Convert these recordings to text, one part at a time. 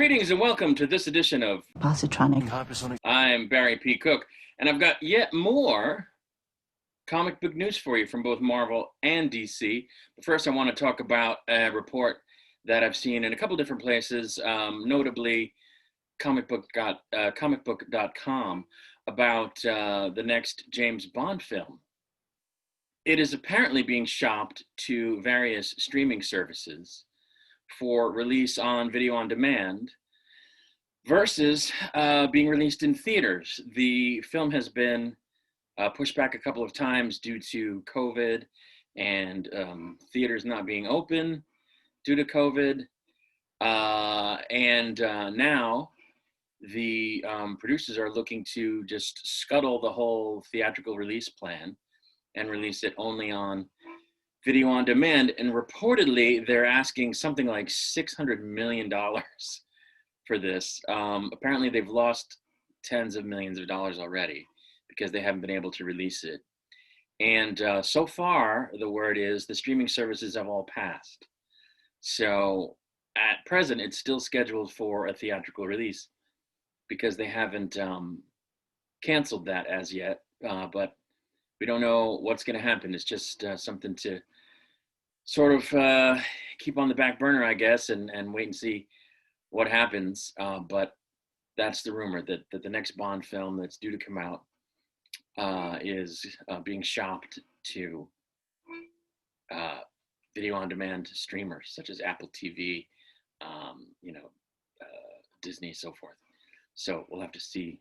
Greetings and welcome to this edition of Positronic. I'm Barry P. Cook, and I've got yet more comic book news for you from both Marvel and DC. But first, I want to talk about a report that I've seen in a couple different places, notably comicbook.com, about the next James Bond film. It is apparently being shopped to various streaming services for release on video on demand versus being released in theaters. The film has been pushed back a couple of times due to COVID and theaters not being open due to COVID. Now the producers are looking to just scuttle the whole theatrical release plan and release it only on video on demand. And reportedly, they're asking something like $600 million for this. Apparently, they've lost tens of millions of dollars already because they haven't been able to release it. And so far, the word is the streaming services have all passed. So at present, it's still scheduled for a theatrical release because they haven't canceled that as yet. But we don't know what's going to happen. It's just something to sort of keep on the back burner, I guess, and wait and see what happens. But that's the rumor that the next Bond film that's due to come out is being shopped to video on demand streamers such as Apple TV, Disney, so forth. So we'll have to see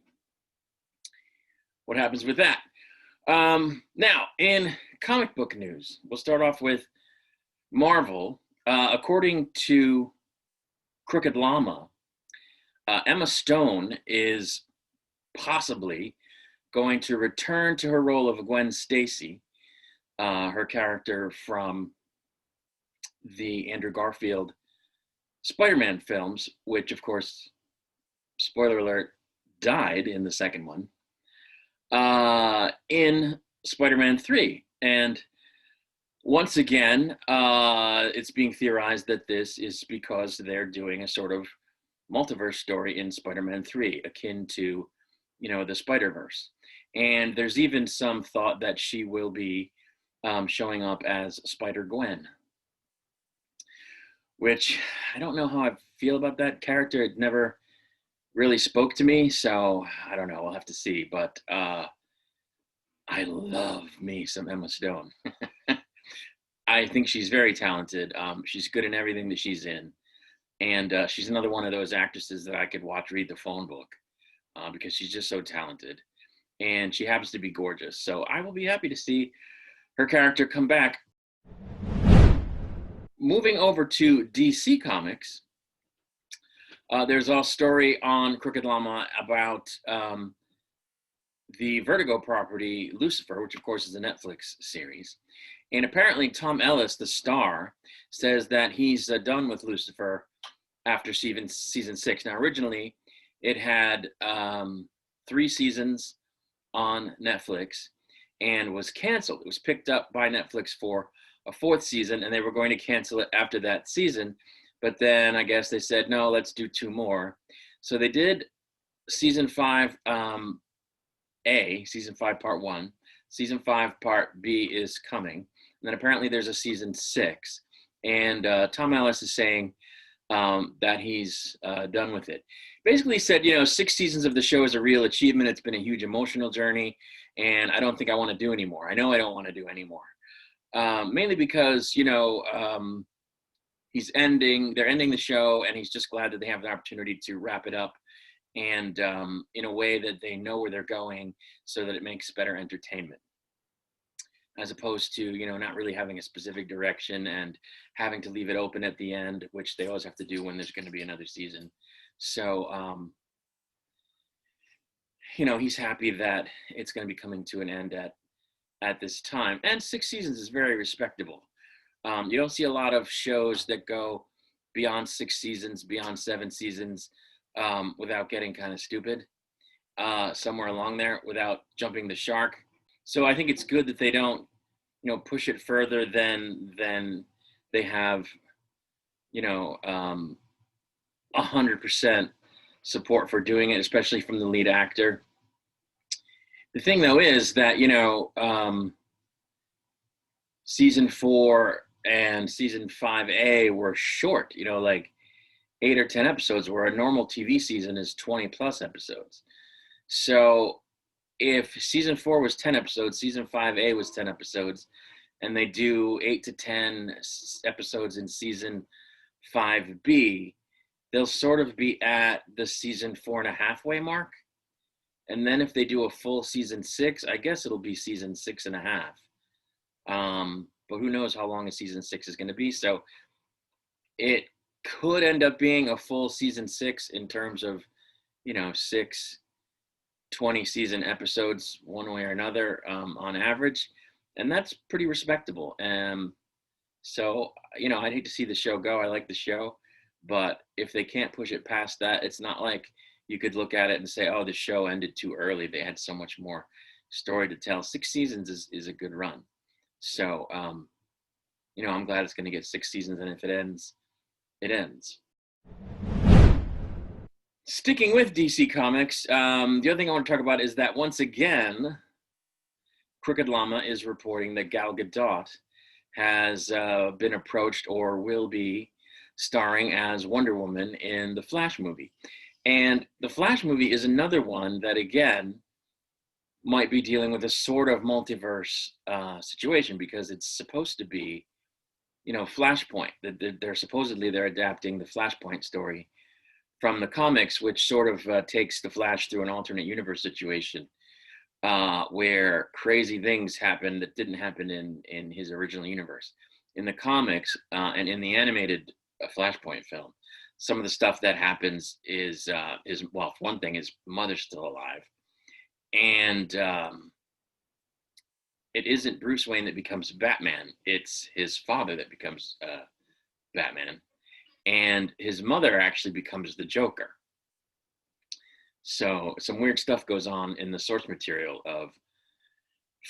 what happens with that. Now, in comic book news, we'll start off with Marvel. According to Crooked Llama, Emma Stone is possibly going to return to her role of Gwen Stacy, her character from the Andrew Garfield Spider-Man films, which, of course, spoiler alert, died in the second one, in Spider-Man 3. And once again, it's being theorized that this is because they're doing a sort of multiverse story in Spider-Man 3, akin to, the Spider-Verse. And there's even some thought that she will be showing up as Spider-Gwen, which I don't know how I feel about that character. It never really spoke to me, so I don't know. We'll have to see. But I love me some Emma Stone. I think she's very talented. She's good in everything that she's in. And she's another one of those actresses that I could watch read the phone book because she's just so talented. And she happens to be gorgeous. So I will be happy to see her character come back. Moving over to DC Comics, there's a story on Crooked Llama about the Vertigo property, Lucifer, which of course is a Netflix series. And apparently Tom Ellis, the star, says that he's done with Lucifer after season 6. Now, originally, it had 3 seasons on Netflix and was canceled. It was picked up by Netflix for a 4th season, and they were going to cancel it after that season. But then I guess they said, no, let's do 2 more. So they did season 5 season 5 part 1. Season 5 part B is coming. And then apparently there's a season 6. And Tom Ellis is saying that he's done with it. Basically said, 6 seasons of the show is a real achievement. It's been a huge emotional journey. And I don't think I want to do anymore. I know I don't want to do anymore. Mainly because, they're ending the show, and he's just glad that they have the opportunity to wrap it up and in a way that they know where they're going so that it makes better entertainment, as opposed to, not really having a specific direction and having to leave it open at the end, which they always have to do when there's going to be another season. So, he's happy that it's going to be coming to an end at this time. And 6 seasons is very respectable. You don't see a lot of shows that go beyond 6 seasons, beyond 7 seasons, without getting kind of stupid somewhere along there, without jumping the shark. So I think it's good that they don't, push it further than they have, 100% support for doing it, especially from the lead actor. The thing though is that, season 4 and season 5A were short, like 8 or 10 episodes, where a normal TV season is 20 plus episodes. So if season 4 was 10 episodes, season 5A was 10 episodes, and they do 8 to 10 episodes in season 5B, they'll sort of be at the season 4.5-way mark. And then if they do a full season 6, I guess it'll be season 6.5. But who knows how long a season 6 is going to be. So it could end up being a full season 6 in terms of, 6 20 season episodes one way or another, on average. And that's pretty respectable. So, I'd hate to see the show go. I like the show, but if they can't push it past that, it's not like you could look at it and say, oh, the show ended too early. They had so much more story to tell. 6 seasons is a good run. So, I'm glad it's going to get 6 seasons, and if it ends, it ends. Sticking with DC Comics, the other thing I want to talk about is that once again, Crooked Llama is reporting that Gal Gadot has been approached or will be starring as Wonder Woman in the Flash movie. And the Flash movie is another one that, again, might be dealing with a sort of multiverse situation, because it's supposed to be, Flashpoint. They're adapting the Flashpoint story from the comics, which sort of takes the Flash through an alternate universe situation where crazy things happen that didn't happen in his original universe. In the comics and in the animated Flashpoint film, some of the stuff that happens is well, one thing, his mother's still alive, and it isn't Bruce Wayne that becomes Batman. It's his father that becomes Batman. And his mother actually becomes the Joker. So some weird stuff goes on in the source material of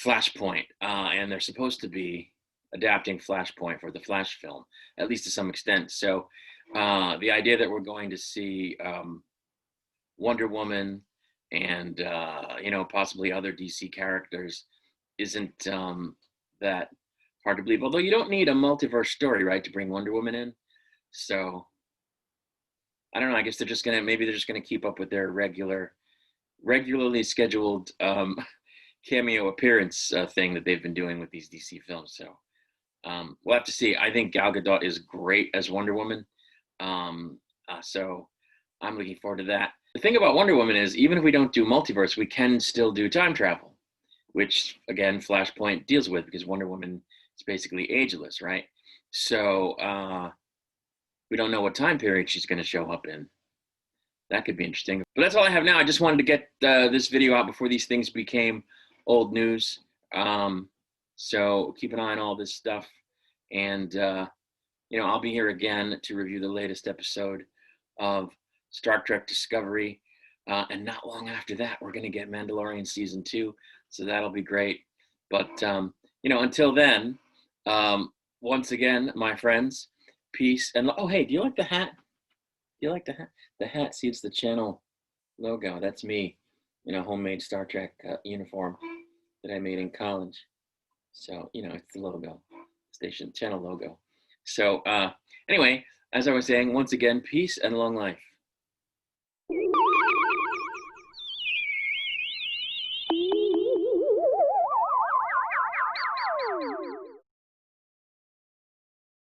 Flashpoint. And they're supposed to be adapting Flashpoint for the Flash film, at least to some extent. So the idea that we're going to see Wonder Woman and, possibly other DC characters isn't that hard to believe. Although you don't need a multiverse story, right, to bring Wonder Woman in. So I don't know. I guess they're just gonna keep up with their regularly scheduled cameo appearance thing that they've been doing with these DC films. So we'll have to see. I think Gal Gadot is great as Wonder Woman. So I'm looking forward to that. The thing about Wonder Woman is, even if we don't do multiverse, we can still do time travel, which again Flashpoint deals with, because Wonder Woman is basically ageless, right? So we don't know what time period she's going to show up in. That could be interesting. But that's all I have now. I just wanted to get this video out before these things became old news. So keep an eye on all this stuff. And, I'll be here again to review the latest episode of Star Trek Discovery. And not long after that, we're going to get Mandalorian Season 2. So that'll be great. But, until then, once again, my friends, peace. And oh, hey, do you like the hat? Do you like the hat? The hat, see, it's the channel logo. That's me in a homemade Star Trek uniform that I made in college. So, it's the logo, station channel logo. So anyway, as I was saying, once again, peace and long life.